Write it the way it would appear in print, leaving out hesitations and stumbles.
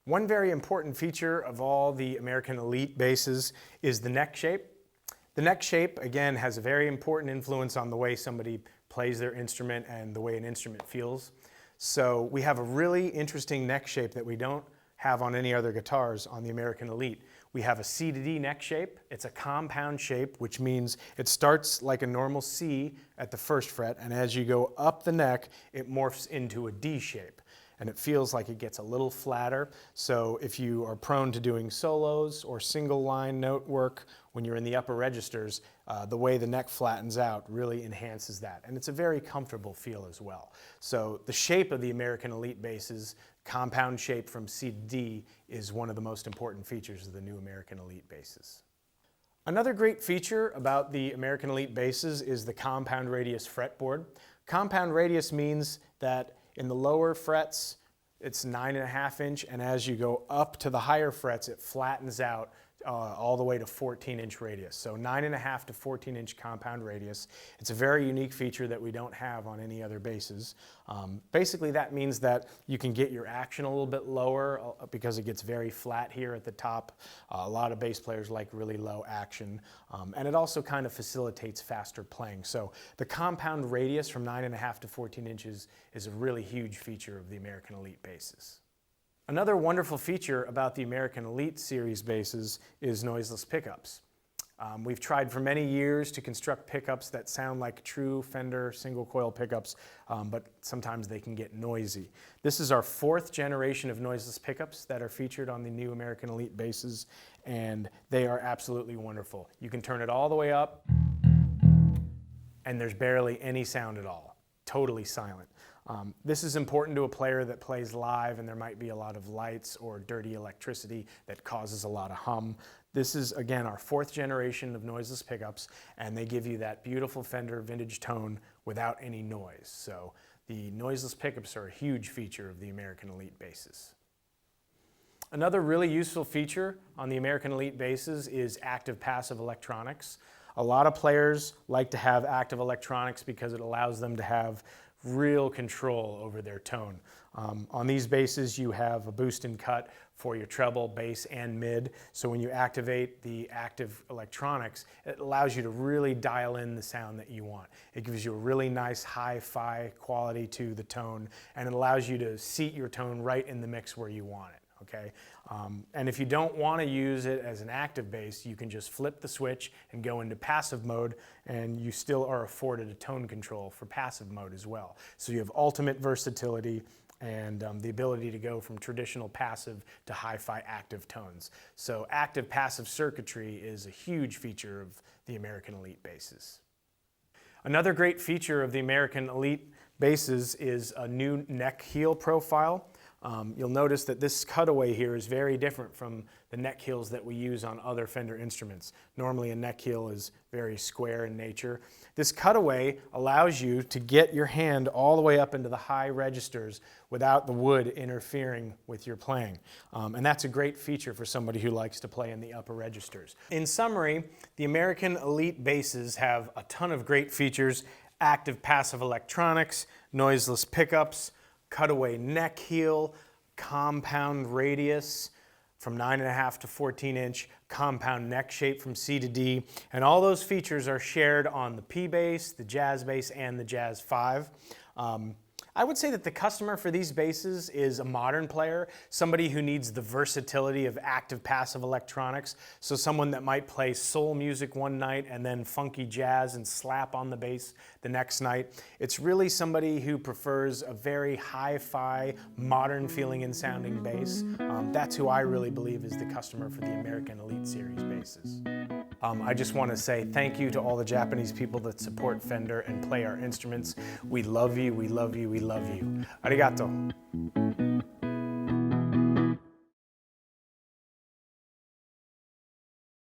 One very important feature of all the American Elite basses is the neck shape. The neck shape, again, has a very important influence on the way somebody plays their instrument and the way an instrument feels. So we have a really interesting neck shape that we don't have on any other guitars on the American Elite. We have a C to D neck shape. It's a compound shape, which means it starts like a normal C at the first fret, and as you go up the neck, it morphs into a D shape. And it feels like it gets a little flatter. So if you are prone to doing solos or single line note work when you're in the upper registers, the way the neck flattens out really enhances that. And it's a very comfortable feel as well. So the shape of the American Elite basses, compound shape from C to D, is one of the most important features of the new American Elite basses. Another great feature about the American Elite basses is the compound radius fretboard. Compound radius means that in the lower frets, it's 9.5 inch, and as you go up to the higher frets, it flattens out all the way to 14-inch radius. So 9.5 to 14-inch compound radius. It's a very unique feature that we don't have on any other basses. Basically, that means that you can get your action a little bit lower because it gets very flat here at the top. A lot of bass players like really low action, and it also kind of facilitates faster playing. So the compound radius from 9.5 to 14 inches is a really huge feature of the American Elite basses. Another wonderful feature about the American Elite series basses is noiseless pickups. We've tried for many years to construct pickups that sound like true Fender single coil pickups, but sometimes they can get noisy. This is our 4th generation of noiseless pickups that are featured on the new American Elite basses, and they are absolutely wonderful. You can turn it all the way up, and there's barely any sound at all. Totally silent. This is important to a player that plays live and there might be a lot of lights or dirty electricity that causes a lot of hum. This is, again, our 4th generation of noiseless pickups, and they give you that beautiful Fender vintage tone without any noise. So the noiseless pickups are a huge feature of the American Elite basses. Another really useful feature on the American Elite basses is active-passive electronics. A lot of players like to have active electronics because it allows them to have real control over their tone. On these basses, you have a boost and cut for your treble, bass, and mid. So when you activate the active electronics, it allows you to really dial in the sound that you want. It gives you a really nice hi-fi quality to the tone, and it allows you to seat your tone right in the mix where you want it. Okay? And if you don't want to use it as an active bass, you can just flip the switch and go into passive mode, and you still are afforded a tone control for passive mode as well. So you have ultimate versatility and the ability to go from traditional passive to hi-fi active tones. So active-passive circuitry is a huge feature of the American Elite basses. Another great feature of the American Elite basses is a new neck heel profile. You'll notice that this cutaway here is very different from the neck heels that we use on other Fender instruments. Normally a neck heel is very square in nature. This cutaway allows you to get your hand all the way up into the high registers without the wood interfering with your playing. And that's a great feature for somebody who likes to play in the upper registers. In summary, the American Elite basses have a ton of great features: active-passive electronics, noiseless pickups, cutaway neck heel, compound radius from 9.5 to 14 inch, compound neck shape from C to D, and all those features are shared on the P bass, the Jazz bass, and the Jazz 5. I would say that the customer for these basses is a modern player, somebody who needs the versatility of active-passive electronics, so someone that might play soul music one night and then funky jazz and slap on the bass the next night. It's really somebody who prefers a very hi-fi, modern feeling and sounding bass. That's who I really believe is the customer for the American Elite series basses. I just want to say thank you to all the Japanese people that support Fender and play our instruments. We love you, we love you, we love you. Arigato.